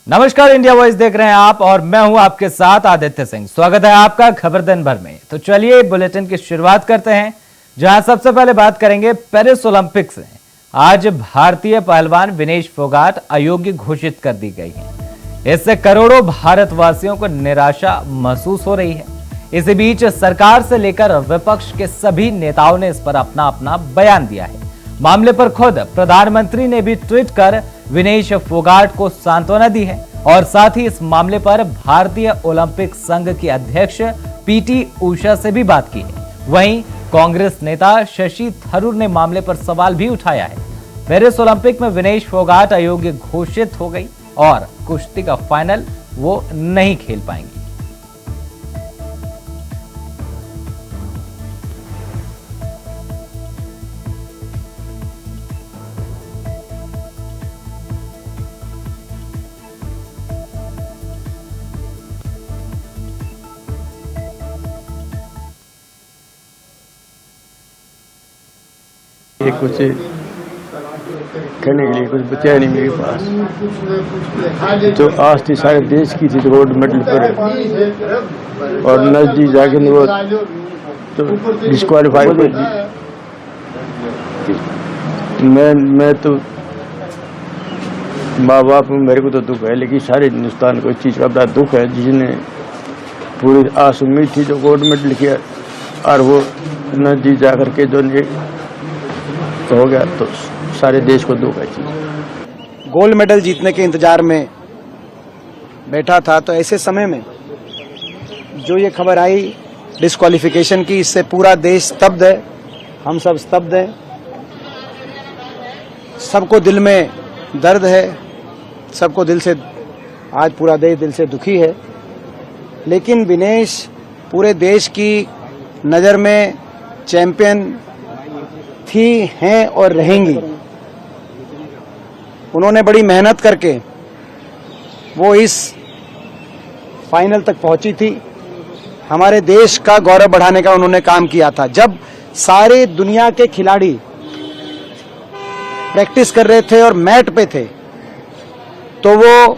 नमस्कार, India voice देख रहे हैं आप और मैं हूं आपके साथ आदित्य सिंह। स्वागत है आपका खबर दिन भर में। तो चलिए बुलेटिन की शुरुआत करते हैं, जहां सबसे पहले बात करेंगे पेरिस ओलंपिक से। आज भारतीय पहलवान विनेश फोगाट अयोग्य घोषित कर दी गई है। इससे करोड़ों भारतवासियों को निराशा महसूस हो रही है। इसी बीच सरकार से लेकर विपक्ष के सभी नेताओं ने इस पर अपना अपना बयान दिया है। मामले पर खुद प्रधानमंत्री ने भी ट्वीट कर विनेश फोगाट को सांत्वना दी है और साथ ही इस मामले पर भारतीय ओलंपिक संघ की अध्यक्ष पीटी उषा से भी बात की है। वहीं कांग्रेस नेता शशि थरूर ने मामले पर सवाल भी उठाया है। पेरिस ओलंपिक में विनेश फोगाट अयोग्य घोषित हो गई और कुश्ती का फाइनल वो नहीं खेल पाएंगी। ये कुछ कहने के लिए कुछ बचा नहीं मेरे पास। जो आस थी सारे देश की थी गोल्ड मेडल पर, और नजदीक जाके वो तो डिस्क्वालीफाई कर दी। मैं तो माँ बाप मेरे को तो दुख है, लेकिन सारे हिंदुस्तान को इस चीज़ का बड़ा दुख है, जिसने पूरी आस उम्मीद थी जो गोल्ड मेडल किया और वो नजदीक जा करके जो हो गया, तो सारे देश को दुख है। गोल्ड मेडल जीतने के इंतजार में बैठा था, तो ऐसे समय में जो ये खबर आई डिस्क्वालिफिकेशन की, इससे पूरा देश स्तब्ध है, हम सब स्तब्ध हैं। सबको दिल में दर्द है, सबको दिल से आज पूरा देश दिल से दुखी है। लेकिन विनेश पूरे देश की नज़र में चैंपियन थी, हैं और रहेंगी। उन्होंने बड़ी मेहनत करके वो इस फाइनल तक पहुंची थी। हमारे देश का गौरव बढ़ाने का उन्होंने काम किया था। जब सारे दुनिया के खिलाड़ी प्रैक्टिस कर रहे थे और मैट पे थे, तो वो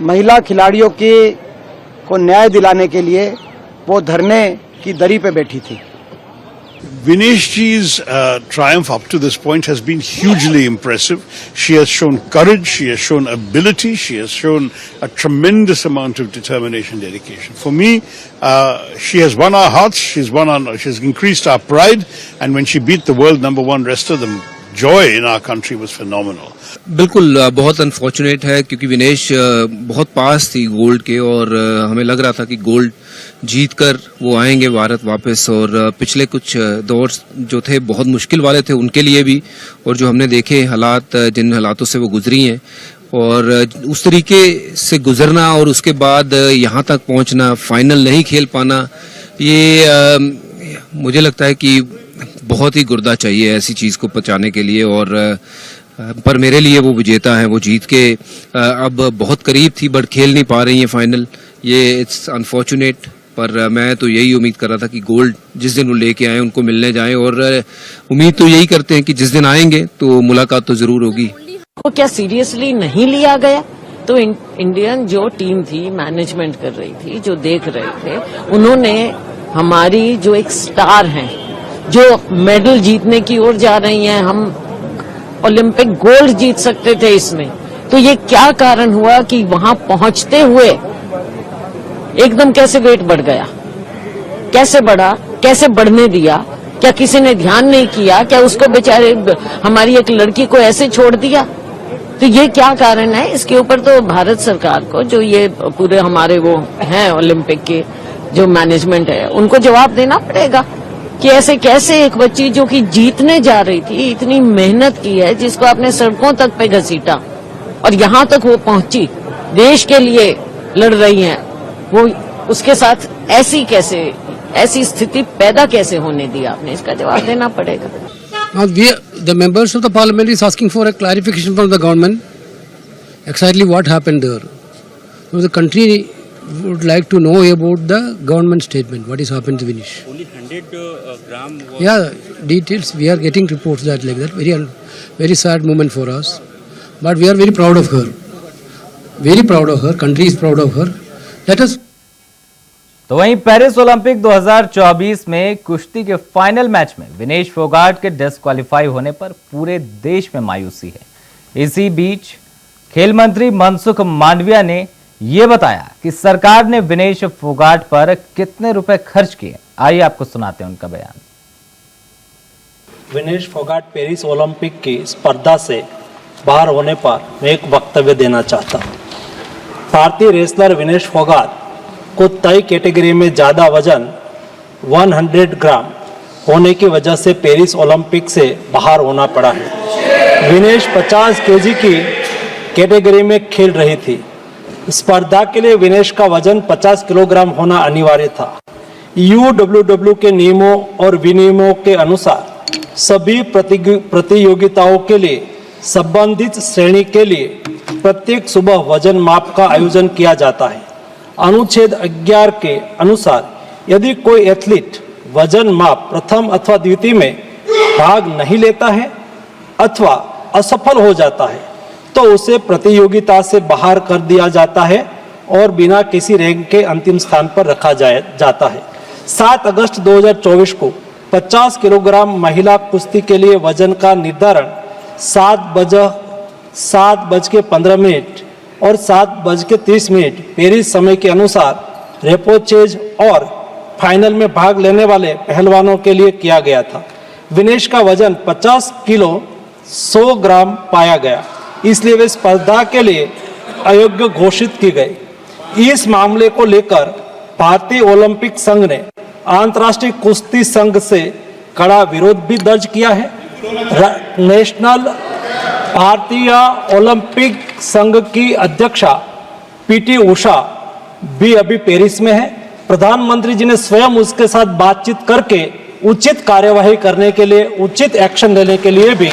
महिला खिलाड़ियों को न्याय दिलाने के लिए वो धरने की दरी पे बैठी थी। Vinesh ji's triumph up to this point has been hugely impressive. She has shown courage, she has shown ability, she has shown a tremendous amount of determination, dedication. For me, she has won our hearts, she's increased our pride, and when she beat the world #1 wrestler, the joy in our country was phenomenal. बिल्कुल बहुत unfortunate है, क्योंकि विनेश बहुत पास थी gold के, और हमें लग रहा था कि गोल्ड जीत कर वो आएंगे भारत वापस। और पिछले कुछ दौर जो थे बहुत मुश्किल वाले थे उनके लिए भी, और जो हमने देखे हालात, जिन हालातों से वो गुजरी हैं, और उस तरीके से गुजरना और उसके बाद यहाँ तक पहुँचना, फाइनल नहीं खेल पाना, ये मुझे लगता है कि बहुत ही गुर्दा चाहिए ऐसी चीज़ को पचाने के लिए। और पर मेरे लिए वो विजेता है, वो जीत के अब बहुत करीब थी बट खेल नहीं पा रही है फाइनल। ये इट्स अनफॉर्चुनेट, पर मैं तो यही उम्मीद कर रहा था कि गोल्ड जिस दिन वो लेके आए उनको मिलने जाए, और उम्मीद तो यही करते हैं कि जिस दिन आएंगे तो मुलाकात तो जरूर होगी। वो क्या सीरियसली नहीं लिया गया? तो इंडियन जो टीम थी, मैनेजमेंट कर रही थी, जो देख रहे थे, उन्होंने हमारी जो एक स्टार हैं, जो मेडल जीतने की ओर जा रही हैं, हम ओलंपिक गोल्ड जीत सकते थे इसमें, तो ये क्या कारण हुआ कि वहां पहुंचते हुए एकदम कैसे वेट बढ़ गया? कैसे बढ़ा? कैसे बढ़ने दिया? क्या किसी ने ध्यान नहीं किया? क्या उसको बेचारे हमारी एक लड़की को ऐसे छोड़ दिया? तो ये क्या कारण है? इसके ऊपर तो भारत सरकार को, जो ये पूरे हमारे वो हैं ओलंपिक के जो मैनेजमेंट है, उनको जवाब देना पड़ेगा कि ऐसे कैसे एक बच्ची जो कि जीतने जा रही थी, इतनी मेहनत की है, जिसको आपने सड़कों तक पे घसीटा और यहाँ तक वो पहुंची, देश के लिए लड़ रही हैं, वो उसके साथ ऐसी स्थिति पैदा कैसे होने दी आपने? इसका जवाब देना पड़ेगा। Now the members of the parliament is asking for a clarification from the government exactly what happened there. So the country would like to know about the government statement, what is happened to Vinesh. Only 100 gram was... Yeah, details, we are getting reports that like that. Very sad moment for us. But we are very proud of her. very proud of her. Country is proud of her. Let us. तो वहीं Paris Olympic 2024 में कुश्ती के final match में विनेश फोगाट के disqualify होने पर पूरे देश में मायूसी है। इसी बीच खेल मंत्री मनसुख मांडविया ने यह बताया कि सरकार ने विनेश फोगाट पर कितने रुपए खर्च किए। आइए आपको सुनाते हैं उनका बयान। विनेश फोगाट पेरिस ओलंपिक की स्पर्धा से बाहर होने पर मैं एक वक्तव्य देना चाहता हूँ। भारतीय रेसलर विनेश फोगाट को तय कैटेगरी में ज़्यादा वजन 100 ग्राम होने की वजह से पेरिस ओलंपिक से बाहर होना पड़ा है। विनेश 50 केजी की कैटेगरी में खेल रही थी। स्पर्धा के लिए विनेश का वजन 50 किलोग्राम होना अनिवार्य था। UWW के नियमों और विनियमों के अनुसार सभी प्रतियोगिताओं के लिए संबंधित श्रेणी के लिए प्रत्येक सुबह वजन माप का आयोजन किया जाता है। अनुच्छेद 11 के अनुसार यदि कोई एथलीट वजन माप प्रथम अथवा द्वितीय में भाग नहीं लेता है अथवा असफल हो जाता है तो उसे प्रतियोगिता से बाहर कर दिया जाता है और बिना किसी रैंक के अंतिम स्थान पर रखा जाता है। 7 अगस्त 2024 को 50 किलोग्राम महिला कुश्ती के लिए वजन का निर्धारण 7:15 और 7:30 पेरिस समय के अनुसार रेपोचेज और फाइनल में भाग लेने वाले पहलवानों के लिए किया गया था। विनेश का वजन 50 किलो 100 ग्राम पाया गया, इसलिए वे स्पर्धा के लिए अयोग्य घोषित की गई। इस मामले को लेकर भारतीय ओलंपिक संघ ने अंतर्राष्ट्रीय कुश्ती संघ से कड़ा विरोध भी दर्ज किया है। नेशनल भारतीय ओलंपिक संघ की अध्यक्षा PT उषा भी अभी पेरिस में है। प्रधानमंत्री जी ने स्वयं उसके साथ बातचीत करके उचित कार्यवाही करने के लिए, उचित एक्शन लेने के लिए भी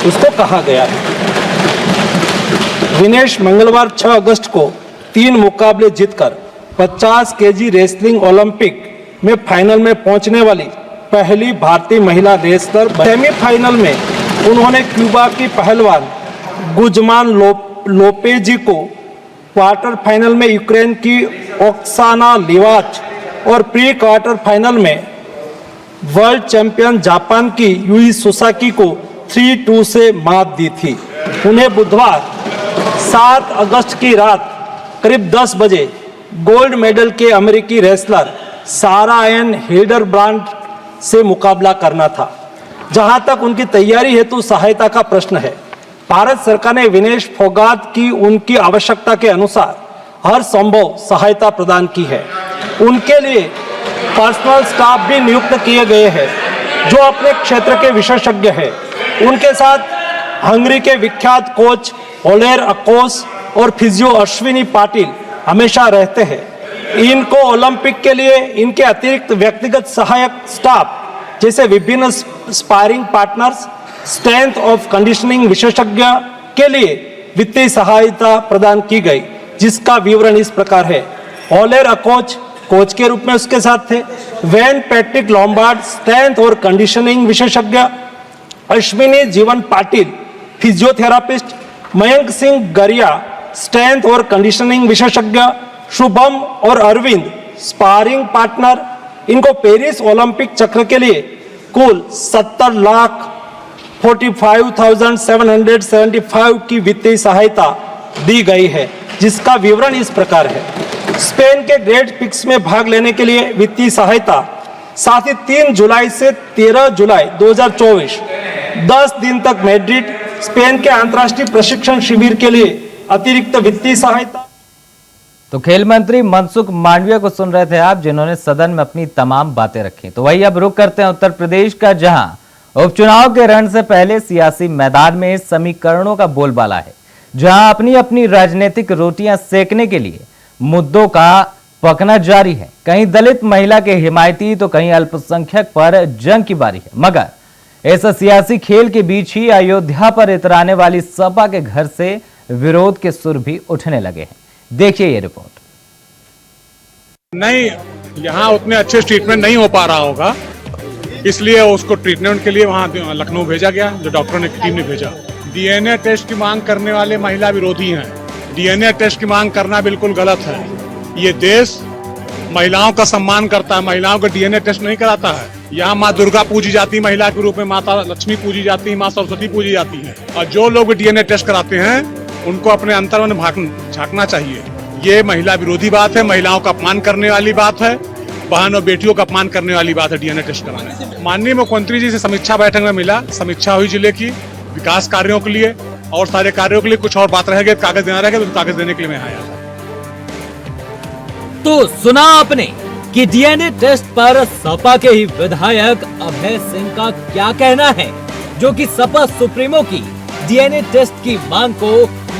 उसको कहा गया है। विनेश मंगलवार 6 अगस्त को 3 मुकाबले जीतकर 50 केजी रेसलिंग ओलंपिक में फाइनल में पहुंचने वाली पहली भारतीय महिला रेसलर। सेमीफाइनल में उन्होंने क्यूबा की पहलवान गुजमान लोपेजी को, क्वार्टर फाइनल में यूक्रेन की ओक्साना लिवाच और प्री क्वार्टर फाइनल में वर्ल्ड चैंपियन जापान की यूई सुसाकी को 3-2 से मात दी थी। उन्हें बुधवार 7 अगस्त की रात करीब 10 बजे गोल्ड मेडल के अमेरिकी रेसलर सारा एन हिल्डरब्रांड से मुकाबला करना था। जहां तक उनकी तैयारी हेतु सहायता का प्रश्न है, भारत सरकार ने विनेश फोगाट की उनकी आवश्यकता के अनुसार हर संभव सहायता प्रदान की है। उनके लिए पर्सनल स्टाफ भी नियुक्त किए गए हैं जो अपने क्षेत्र के विशेषज्ञ हैं। उनके साथ हंगरी के विख्यात कोच ओलेर अकोस और फिजियो अश्विनी पाटिल हमेशा रहते हैं। इनको ओलंपिक के लिए इनके अतिरिक्त व्यक्तिगत सहायक स्टाफ जैसे विभिन्न sparring partners, strength of conditioning विशेषज्ञ के लिए वित्तीय सहायता प्रदान की गई, जिसका विवरण इस प्रकार है। ओलेर अकोच कोच के रूप में उसके साथ थे, वेन पैट्रिक लॉम्बार्ड स्ट्रेंथ और कंडीशनिंग विशेषज्ञ, अश्विनी जीवन पाटिल फिजियोथेरापिस्ट, मयंक सिंह गरिया स्ट्रेंथ और कंडीशनिंग विशेषज्ञ, शुभम और अरविंद स्पारिंग पार्टनर। इनको पेरिस ओलंपिक चक्र के लिए कुल 70,45,775 की वित्तीय सहायता दी गई है, जिसका विवरण इस प्रकार है। स्पेन के ग्रेट पिक्स में भाग लेने के लिए वित्तीय सहायता, साथ ही 3 जुलाई से 13 जुलाई 2024 10 दिन तक मैड्रिड स्पेन के अंतर्राष्ट्रीय प्रशिक्षण शिविर के लिए अतिरिक्त वित्तीय सहायता। तो खेल मंत्री मनसुख मांडविया को सुन रहे थे आप, जिन्होंने सदन में अपनी तमाम बातें रखी। तो वही अब रुक करते हैं उत्तर प्रदेश का, जहां उपचुनाव के रण से पहले सियासी मैदान में समीकरणों का बोलबाला है, जहां अपनी अपनी राजनीतिक रोटियां सेकने के लिए मुद्दों का पकना जारी है। कहीं दलित महिला के हिमायती तो कहीं अल्पसंख्यक पर जंग की बारी है। मगर इस सियासी खेल के बीच ही अयोध्या पर इतराने वाली सपा के घर से विरोध के सुर भी उठने लगे हैं। देखिए ये रिपोर्ट। नहीं, यहाँ उतने अच्छे ट्रीटमेंट नहीं हो पा रहा होगा, इसलिए उसको ट्रीटमेंट के लिए वहाँ लखनऊ भेजा गया, जो डॉक्टरों ने टीम ने भेजा। DNA टेस्ट की मांग करने वाले महिला विरोधी हैं, डीएनए टेस्ट की मांग करना बिल्कुल गलत है। ये देश महिलाओं का सम्मान करता है, महिलाओं का डीएनए टेस्ट नहीं कराता है। यहाँ माँ दुर्गा पूजी जाती है महिला के रूप में, माता लक्ष्मी पूजी जाती है, माँ सरस्वती पूजी जाती है। और जो लोग डीएनए टेस्ट कराते हैं उनको अपने अंतर में झांकना चाहिए। ये महिला विरोधी बात है, महिलाओं का अपमान करने वाली बात है, बहन और बेटियों का अपमान करने वाली बात है डीएनए टेस्ट कराने। माननीय मुख्यमंत्री जी से समीक्षा बैठक में मिला, समीक्षा हुई जिले की विकास कार्यों के लिए और सारे कार्यों के लिए। कुछ और बात रह गई, कागज देना रह गया, तो कागज देने के लिए मैं आया। तो सुना आपने कि डीएनए टेस्ट पर सपा के ही विधायक अभय सिंह का क्या कहना है, जो कि सपा सुप्रीमो की डीएनए टेस्ट की मांग को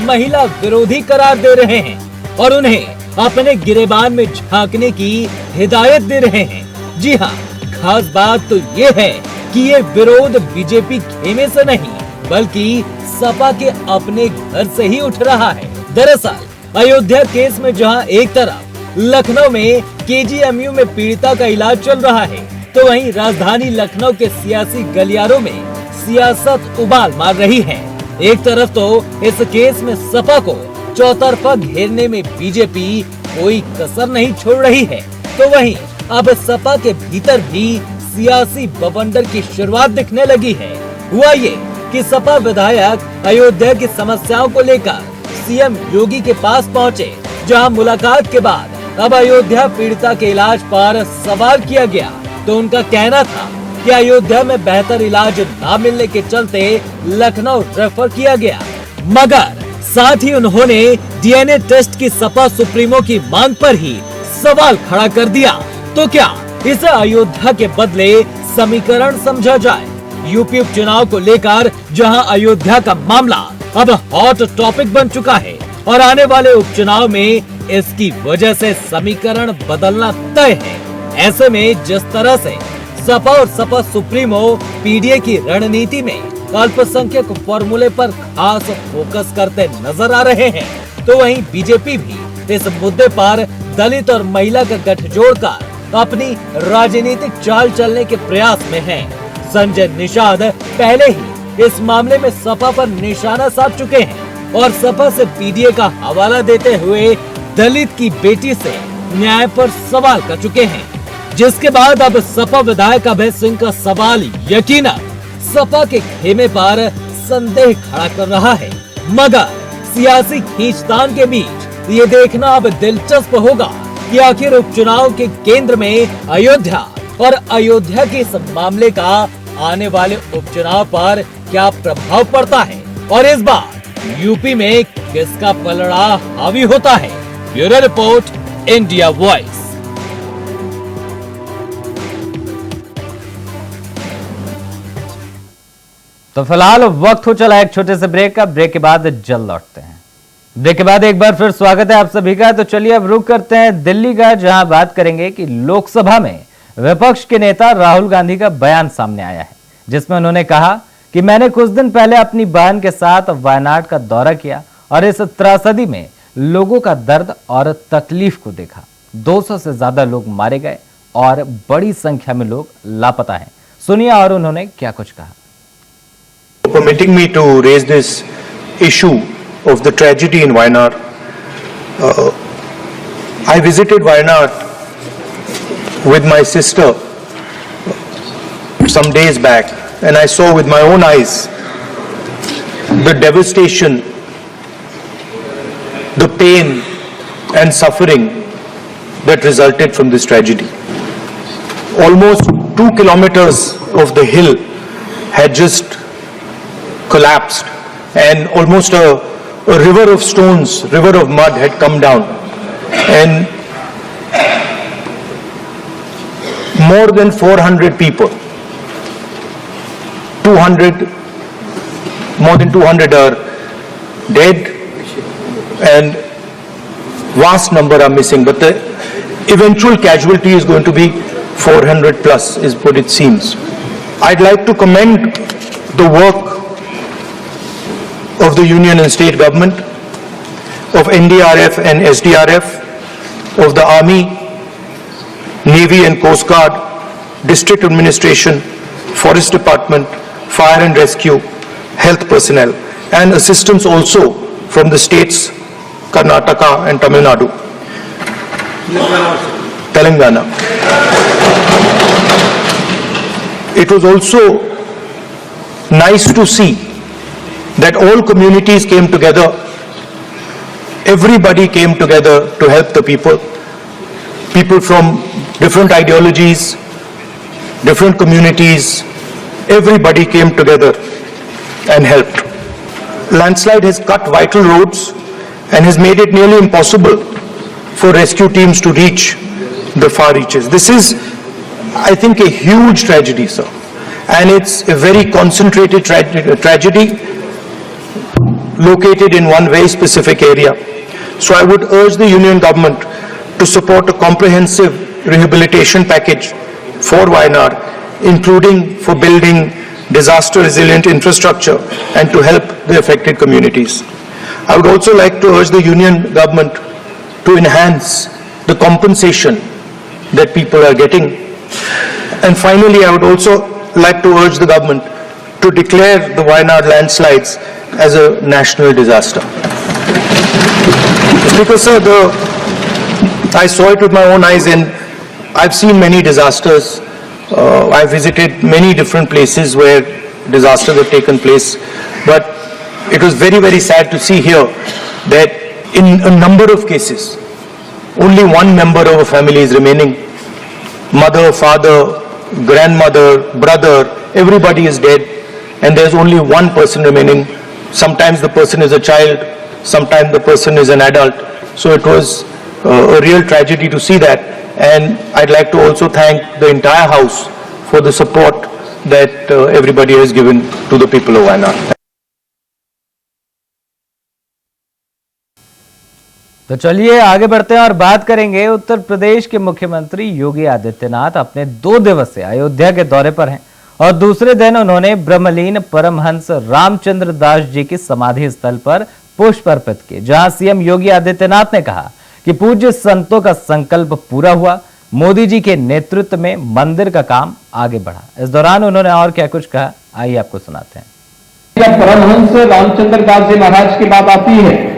महिला विरोधी करार दे रहे हैं और उन्हें अपने गिरेबान में झांकने की हिदायत दे रहे हैं। जी हाँ, खास बात तो ये है कि ये विरोध बीजेपी खेमे से नहीं बल्कि सपा के अपने घर से ही उठ रहा है। दरअसल अयोध्या केस में जहां एक तरफ लखनऊ में केजीएमयू में पीड़िता का इलाज चल रहा है, तो वहीं राजधानी लखनऊ के सियासी गलियारों में सियासत उबाल मार रही है। एक तरफ तो इस केस में सपा को चौतरफा घेरने में बीजेपी कोई कसर नहीं छोड़ रही है, तो वहीं अब सपा के भीतर भी सियासी बवंडर की शुरुआत दिखने लगी है। हुआ ये कि सपा विधायक अयोध्या की समस्याओं को लेकर सीएम योगी के पास पहुंचे, जहां मुलाकात के बाद अब अयोध्या पीड़िता के इलाज पर सवाल किया गया, तो उनका कहना था कि अयोध्या में बेहतर इलाज न मिलने के चलते लखनऊ रेफर किया गया। मगर साथ ही उन्होंने डीएनए टेस्ट की सपा सुप्रीमो की मांग पर ही सवाल खड़ा कर दिया। तो क्या इसे अयोध्या के बदले समीकरण समझा जाए? यूपी उपचुनाव को लेकर जहां अयोध्या का मामला अब हॉट टॉपिक बन चुका है और आने वाले उपचुनाव में इसकी वजह से समीकरण बदलना तय है। ऐसे में जिस तरह से सपा और सपा सुप्रीमो पीडीए की रणनीति में अल्पसंख्यक फॉर्मूले पर खास फोकस करते नजर आ रहे हैं, तो वहीं बीजेपी भी इस मुद्दे पर दलित और महिला का गठजोड़ कर अपनी राजनीतिक चाल चलने के प्रयास में है। संजय निषाद पहले ही इस मामले में सपा पर निशाना साध चुके हैं और सपा से पीडीए का हवाला देते हुए दलित की बेटी से न्याय पर सवाल कर चुके हैं, जिसके बाद अब सपा विधायक अभय सिंह का सवाल यकीनन सपा के खेमे पर संदेह खड़ा कर रहा है। मगर सियासी खींचतान के बीच ये देखना अब दिलचस्प होगा कि आखिर उपचुनाव के केंद्र में अयोध्या और अयोध्या के इस मामले का आने वाले उपचुनाव पर क्या प्रभाव पड़ता है और इस बार यूपी में किसका पलड़ा हावी होता है। Bureau report, India voice. तो फिलहाल वक्त हो चला एक छोटे से ब्रेक का। ब्रेक के बाद जल्द लौटते हैं। ब्रेक के बाद एक बार फिर स्वागत है आप सभी का। तो चलिए अब रुक करते हैं दिल्ली का, जहां बात करेंगे कि लोकसभा में विपक्ष के नेता राहुल गांधी का बयान सामने आया है, जिसमें उन्होंने कहा कि मैंने कुछ दिन पहले अपनी बहन के साथ वायनाड का दौरा किया और इस त्रासदी में लोगों का दर्द और तकलीफ को देखा। 200 से ज्यादा लोग मारे गए और बड़ी संख्या में लोग लापता हैं। सुनिए और उन्होंने क्या कुछ कहा। Permitting me to raise this issue of the tragedy in Wayanad. I visited Wayanad with my sister some days back, and I saw with my own eyes the devastation, the pain and suffering that resulted from this tragedy. Almost 2 kilometers of the hill had just collapsed, and almost a river of stones, river of mud had come down, and more than 400 people, more than 200 are dead and vast number are missing, but the eventual casualty is going to be 400 plus is what it seems. I'd like to commend the work of the union and state government, of NDRF and SDRF, of the Army, Navy and Coast Guard, District Administration, Forest Department, Fire and Rescue, Health personnel, and assistance also from the state's Karnataka and Tamil Nadu. Telangana. It was also nice to see that all communities came together. Everybody came together to help the people. People from different ideologies, different communities, everybody came together and helped. Landslide has cut vital roads and has made it nearly impossible for rescue teams to reach the far reaches. This is, I think, a huge tragedy, sir. And it's a very concentrated tragedy located in one very specific area. So I would urge the Union government to support a comprehensive rehabilitation package for Wayanad, including for building disaster resilient infrastructure and to help the affected communities. I would also like to urge the Union government to enhance the compensation that people are getting. And finally, I would also like to urge the government to declare the Wayanad landslides as a national disaster. Speaker, sir, I saw it with my own eyes and I've seen many disasters. I've visited many different places where disasters have taken place. But it was very, very sad to see here that in a number of cases, only one member of a family is remaining. Mother, father, grandmother, brother, everybody is dead and there's only one person remaining. Sometimes the person is a child, sometimes the person is an adult. So it was a real tragedy to see that. And I'd like to also thank the entire House for the support that everybody has given to the people of Wayanad. तो चलिए आगे बढ़ते हैं और बात करेंगे। उत्तर प्रदेश के मुख्यमंत्री योगी आदित्यनाथ अपने 2 दिवसीय अयोध्या के दौरे पर हैं और दूसरे दिन उन्होंने ब्रह्मलीन परमहंस रामचंद्र दास जी की समाधि स्थल पर पुष्प अर्पित किए, जहां सीएम योगी आदित्यनाथ ने कहा कि पूज्य संतों का संकल्प पूरा हुआ, मोदी जी के नेतृत्व में मंदिर का काम आगे बढ़ा। इस दौरान उन्होंने और क्या कुछ कहा, आइए आपको सुनाते हैं। जब परमहंस रामचंद्र दास जी महाराज की बात आती है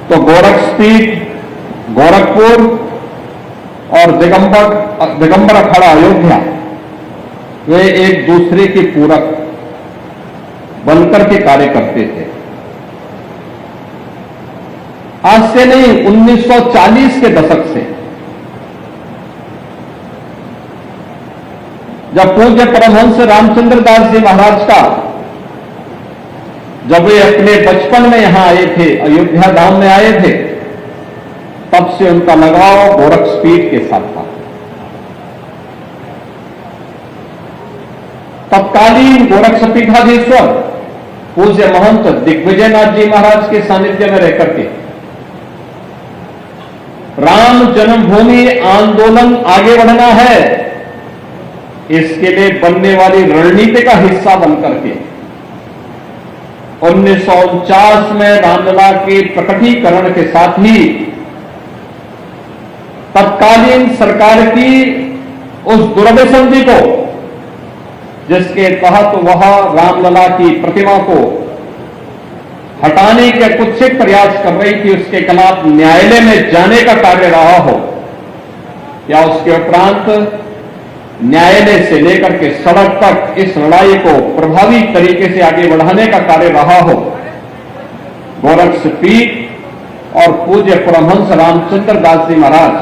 तो गोरखपीठ, गोरखपुर और दिगंबर अखाड़ा अयोध्या वे एक दूसरे के पूरक बनकर के कार्य करते थे। आज से नहीं, 1940 के दशक से जब पूज्य परमहंस रामचंद्र दास जी महाराज का जब वे अपने बचपन में यहां आए थे, अयोध्या धाम में आए थे, तब से उनका लगाव गोरखपीठ के साथ था। तत्कालीन गोरक्षपीठाधीश्वर पूज्य महंत दिग्विजयनाथ जी महाराज के सानिध्य में रहकर के राम जन्मभूमि आंदोलन आगे बढ़ना है, इसके लिए बनने वाली रणनीति का हिस्सा बनकर के 1949 में रामलला के प्रकटीकरण के साथ ही तत्कालीन सरकार की उस दुर्दशा को, जिसके तहत वह रामलला की प्रतिमा को हटाने के कुत्सित प्रयास कर रही थी, उसके खिलाफ न्यायालय में जाने का कार्य रहा हो या उसके उपरांत न्यायालय से लेकर के सड़क तक इस लड़ाई को प्रभावी तरीके से आगे बढ़ाने का कार्य रहा हो, गोरक्षपीठ और पूज्य परमहंस रामचंद्र दास जी महाराज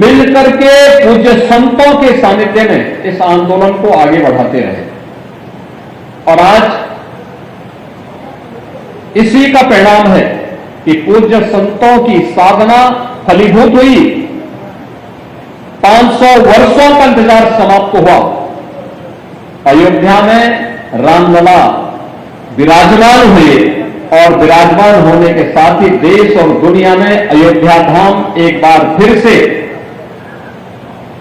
मिलकर के पूज्य संतों के सानिध्य में इस आंदोलन को आगे बढ़ाते रहे और आज इसी का परिणाम है कि पूज्य संतों की साधना फलीभूत हुई। 500 वर्षों का इंतजार समाप्त हुआ। अयोध्या में रामलला विराजमान हुए और विराजमान होने के साथ ही देश और दुनिया में अयोध्या धाम एक बार फिर से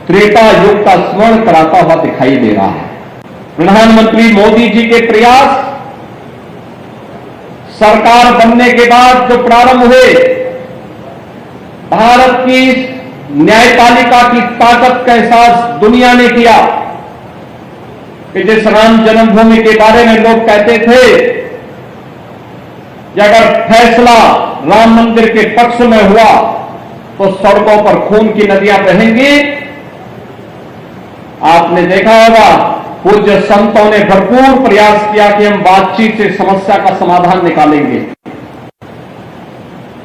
त्रेता युग का स्मरण कराता हुआ दिखाई दे रहा है। प्रधानमंत्री मोदी जी के प्रयास सरकार बनने के बाद जो प्रारंभ हुए, भारत की न्यायपालिका की ताकत का एहसास दुनिया ने किया कि जिस राम जन्मभूमि के बारे में लोग कहते थे कि अगर फैसला राम मंदिर के पक्ष में हुआ तो सड़कों पर खून की नदियां बहेंगी। आपने देखा होगा पूज्य संतों ने भरपूर प्रयास किया कि हम बातचीत से समस्या का समाधान निकालेंगे,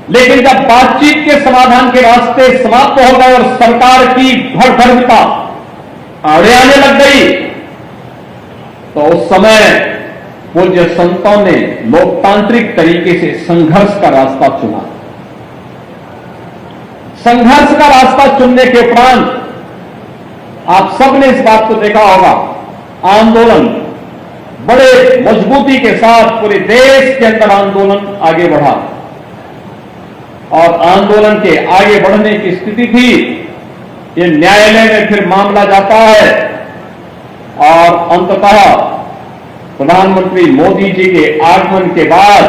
लेकिन जब बातचीत के समाधान के रास्ते समाप्त हो गए और सरकार की भरभरता आड़े आने लग गई, तो उस समय पूज्य संतों ने लोकतांत्रिक तरीके से संघर्ष का रास्ता चुना। संघर्ष का रास्ता चुनने के उपरांत आप सबने इस बात को देखा होगा, आंदोलन बड़े मजबूती के साथ पूरे देश के अंदर आंदोलन आगे बढ़ा और आंदोलन के आगे बढ़ने की स्थिति थी। ये न्यायालय में फिर मामला जाता है और अंततः प्रधानमंत्री मोदी जी के आगमन के बाद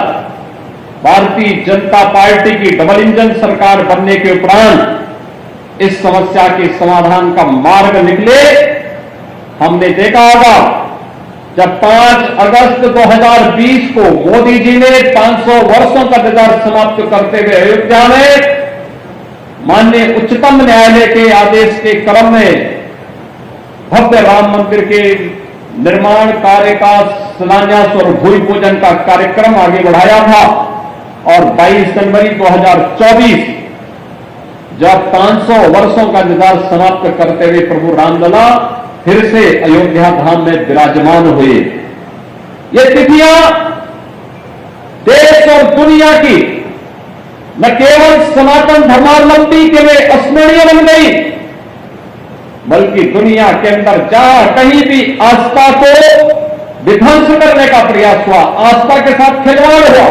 भारतीय जनता पार्टी की डबल इंजन सरकार बनने के उपरांत इस समस्या के समाधान का मार्ग निकले। हमने देखा होगा जब 5 अगस्त 2020 को मोदी जी ने 500 वर्षों का इंतजार समाप्त करते हुए अयोध्या में माननीय उच्चतम न्यायालय के आदेश के क्रम में भव्य राम मंदिर के निर्माण कार्य का शिलान्यास और भूमि पूजन का कार्यक्रम आगे बढ़ाया था और 22 जनवरी 2024 जब 500 वर्षों का इंतजार समाप्त करते हुए प्रभु रामलला फिर से अयोध्या धाम में विराजमान हुए। ये तिथियां देश और दुनिया की न केवल सनातन धर्मावलंबी के लिए अस्मरणीय बन गई, बल्कि दुनिया के अंदर जहां कहीं भी आस्था को विध्वंस करने का प्रयास हुआ, आस्था के साथ खिलवाड़ हुआ,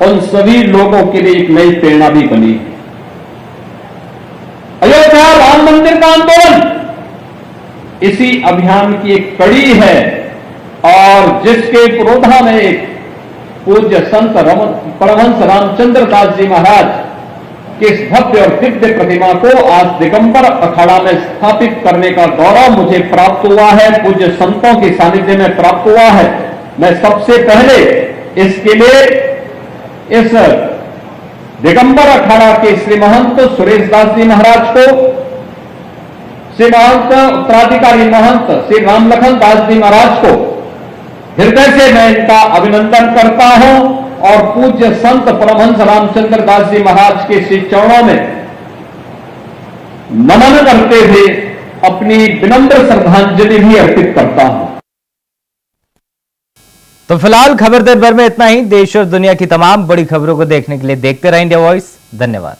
उन सभी लोगों के लिए एक नई प्रेरणा भी बनी। अयोध्या राम मंदिर का आंदोलन इसी अभियान की एक कड़ी है और जिसके पुरोधा में पूज्य संत परमहंस रामचंद्र दास जी महाराज के इस भव्य और दिव्य प्रतिमा को आज दिगंबर अखाड़ा में स्थापित करने का गौरव मुझे प्राप्त हुआ है, पूज्य संतों के सानिध्य में प्राप्त हुआ है। मैं सबसे पहले इसके लिए इस दिगंबर अखाड़ा के श्री महंत सुरेश दास जी महाराज को, श्री महंत उत्तराधिकारी महंत श्री रामलखन दास जी महाराज को हृदय से मैं इनका अभिनंदन करता हूं और पूज्य संत परमहंस रामचंद्र दास जी महाराज के श्री चरणों में नमन करते हुए अपनी विनम्र श्रद्धांजलि भी अर्पित करता हूं। तो फिलहाल खबर दिन भर में इतना ही। देश और दुनिया की तमाम बड़ी खबरों को देखने के लिए देखते रहें इंडिया वॉइस। धन्यवाद।